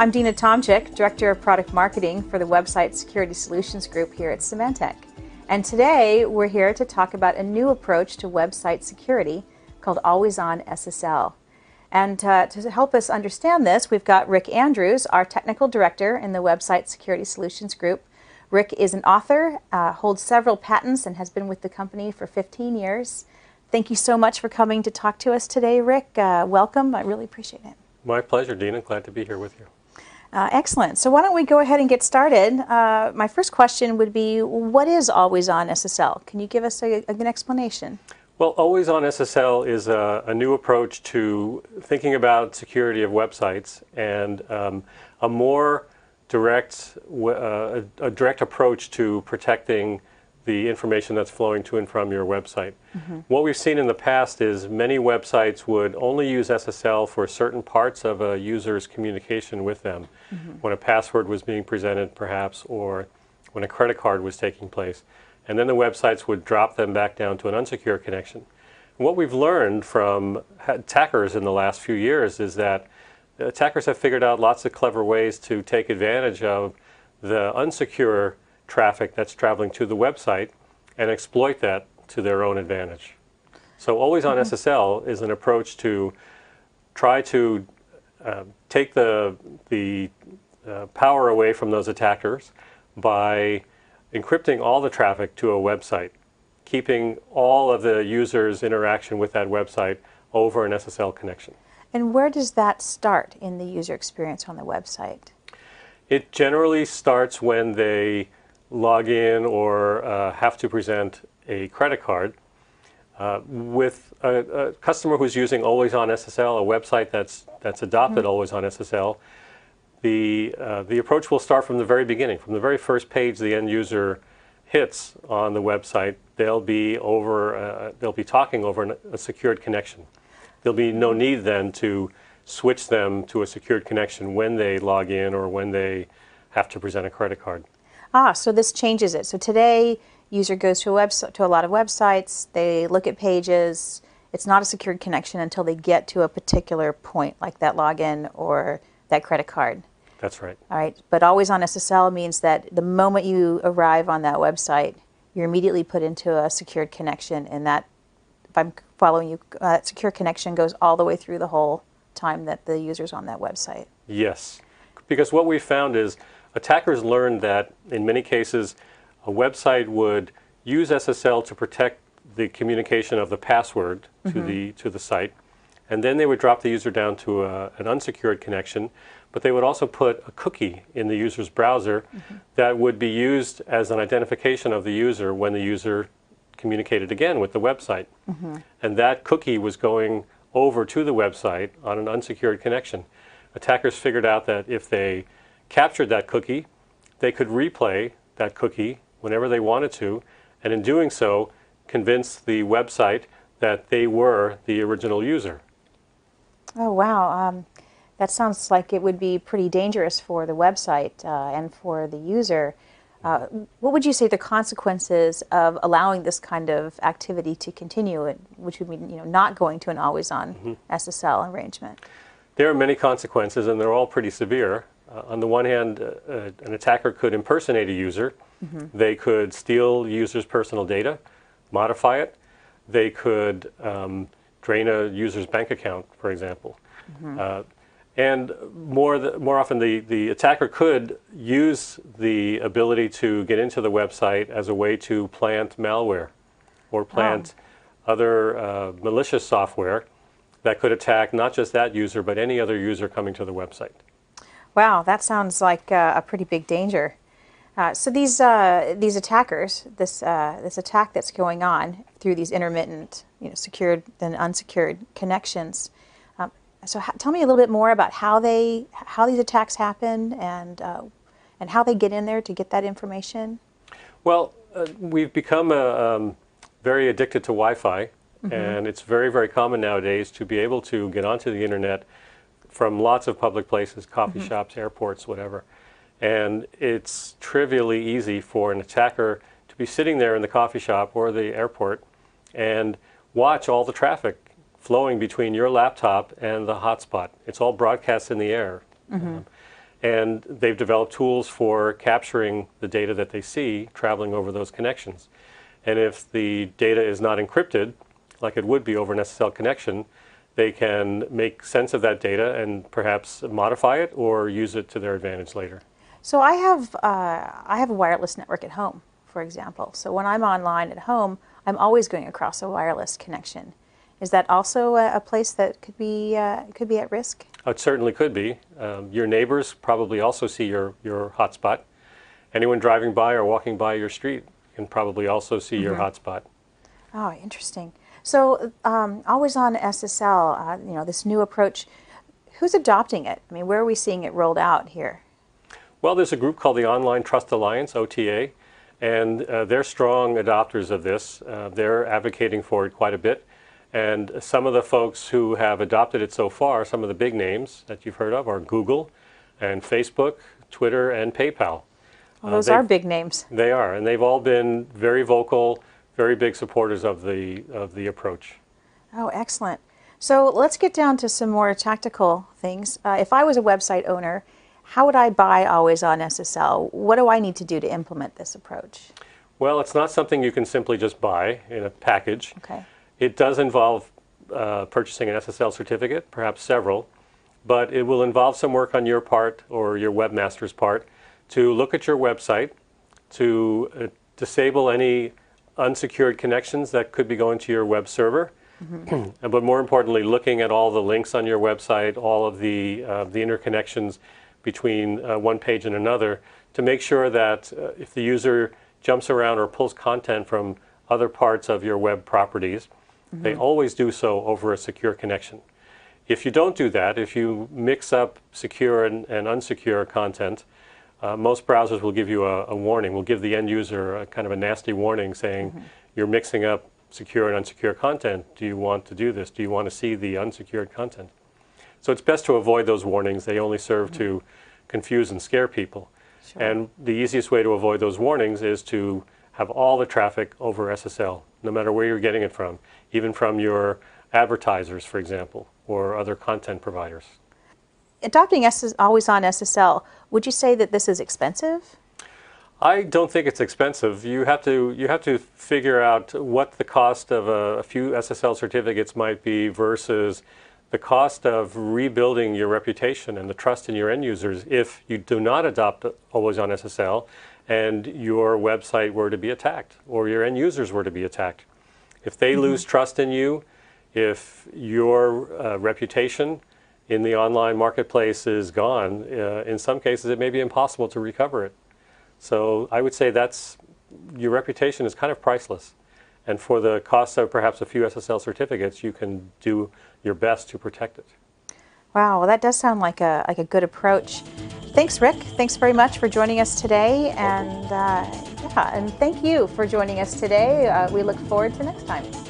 I'm Dina Tomczyk, Director of Product Marketing for the Website Security Solutions Group here at Symantec. And today we're here to talk about a new approach to website security called Always-On SSL. And to help us understand this, we've got Rick Andrews, our Technical Director in the Website Security Solutions Group. Rick is an author, holds several patents, and has been with the company for 15 years. Thank you so much for coming to talk to us today, Rick. Welcome. I really appreciate it. My pleasure, Dina. Glad to be here with you. Excellent. So why don't we go ahead and get started? My first question would be, what is Always-On SSL? Can you give us an explanation? Well, Always-On SSL is a new approach to thinking about security of websites and a more direct approach to protecting the information that's flowing to and from your website. What we've seen in the past is many websites would only use SSL for certain parts of a user's communication with them. When a password was being presented, perhaps, or when a credit card was taking place. And then the websites would drop them back down to an unsecure connection. And what we've learned from attackers in the last few years is that attackers have figured out lots of clever ways to take advantage of the unsecure traffic that's traveling to the website and exploit that to their own advantage. So Always-On SSL is an approach to try to take the power away from those attackers by encrypting all the traffic to a website, keeping all of the user's interaction with that website over an SSL connection. And where does that start in the user experience on the website? It generally starts when they log in or have to present a credit card. With a customer who's using Always-On SSL, a website that's adopted Always-On SSL, the approach will start from the very beginning. From the very first page the end user hits on the website, they'll be talking over a secured connection. There'll be no need then to switch them to a secured connection when they log in or when they have to present a credit card. So this changes it. So today, user goes to a lot of websites, they look at pages, it's not a secured connection until they get to a particular point, like that login or that credit card. That's right. All right, but Always-On SSL means that the moment you arrive on that website, you're immediately put into a secured connection, and that, if I'm following you, that secure connection goes all the way through the whole time that the user's on that website. Yes, because what we found is attackers learned that in many cases a website would use SSL to protect the communication of the password to the site, and then they would drop the user down to an unsecured connection, but they would also put a cookie in the user's browser that would be used as an identification of the user when the user communicated again with the website. And that cookie was going over to the website on an unsecured connection. Attackers figured out that if they captured that cookie, they could replay that cookie whenever they wanted to, and in doing so, convince the website that they were the original user. Oh, wow. That sounds like it would be pretty dangerous for the website and for the user. What would you say the consequences of allowing this kind of activity to continue, which would mean not going to an Always-On SSL arrangement? There are many consequences, and they're all pretty severe. On the one hand, an attacker could impersonate a user. They could steal users' personal data, modify it. They could drain a user's bank account, for example. And more often, the attacker could use the ability to get into the website as a way to plant malware or plant other malicious software that could attack not just that user, but any other user coming to the website. Wow, that sounds like a pretty big danger. So these attackers, this attack that's going on through these intermittent, secured and unsecured connections. So tell me a little bit more about how these attacks happen and how they get in there to get that information. Well, we've become very addicted to Wi-Fi, and it's very, very common nowadays to be able to get onto the internet from lots of public places, coffee shops, airports, whatever. And it's trivially easy for an attacker to be sitting there in the coffee shop or the airport and watch all the traffic flowing between your laptop and the hotspot. It's all broadcast in the air. and they've developed tools for capturing the data that they see traveling over those connections. And if the data is not encrypted, like it would be over an SSL connection, they can make sense of that data and perhaps modify it or use it to their advantage later. So I have a wireless network at home, for example. So when I'm online at home, I'm always going across a wireless connection. Is that also a place that could be at risk? It certainly could be. Your neighbors probably also see your hotspot. Anyone driving by or walking by your street can probably also see your hotspot. Oh, interesting. So always on SSL, this new approach, who's adopting it? I mean, where are we seeing it rolled out here? Well, there's a group called the Online Trust Alliance, OTA, and they're strong adopters of this. They're advocating for it quite a bit. And some of the folks who have adopted it so far, some of the big names that you've heard of are Google and Facebook, Twitter, and PayPal. Well, those are big names. They are, and they've all been very vocal, very big supporters of the approach. Oh, excellent. So let's get down to some more tactical things. If I was a website owner, how would I buy Always On SSL? What do I need to do to implement this approach? Well, it's not something you can simply just buy in a package. Okay. It does involve purchasing an SSL certificate, perhaps several, but it will involve some work on your part or your webmaster's part to look at your website, to disable any unsecured connections that could be going to your web server, but more importantly, looking at all the links on your website, all of the interconnections between one page and another, to make sure that if the user jumps around or pulls content from other parts of your web properties, they always do so over a secure connection. If you don't do that, if you mix up secure and unsecure content, most browsers will give you a warning, will give the end user a kind of a nasty warning saying, you're mixing up secure and unsecure content. Do you want to do this? Do you want to see the unsecured content? So it's best to avoid those warnings. They only serve to confuse and scare people. Sure. And the easiest way to avoid those warnings is to have all the traffic over SSL, no matter where you're getting it from, even from your advertisers, for example, or other content providers. Adopting Always On SSL, would you say that this is expensive? I don't think it's expensive. You have to figure out what the cost of a few SSL certificates might be versus the cost of rebuilding your reputation and the trust in your end users if you do not adopt Always On SSL and your website were to be attacked or your end users were to be attacked. If they lose trust in you, if your reputation in the online marketplace is gone, in some cases it may be impossible to recover it. So I would say your reputation is kind of priceless. And for the cost of perhaps a few SSL certificates, you can do your best to protect it. Wow, well that does sound like a good approach. Thanks, Rick. Thanks very much for joining us today, and and thank you for joining us today. We look forward to next time.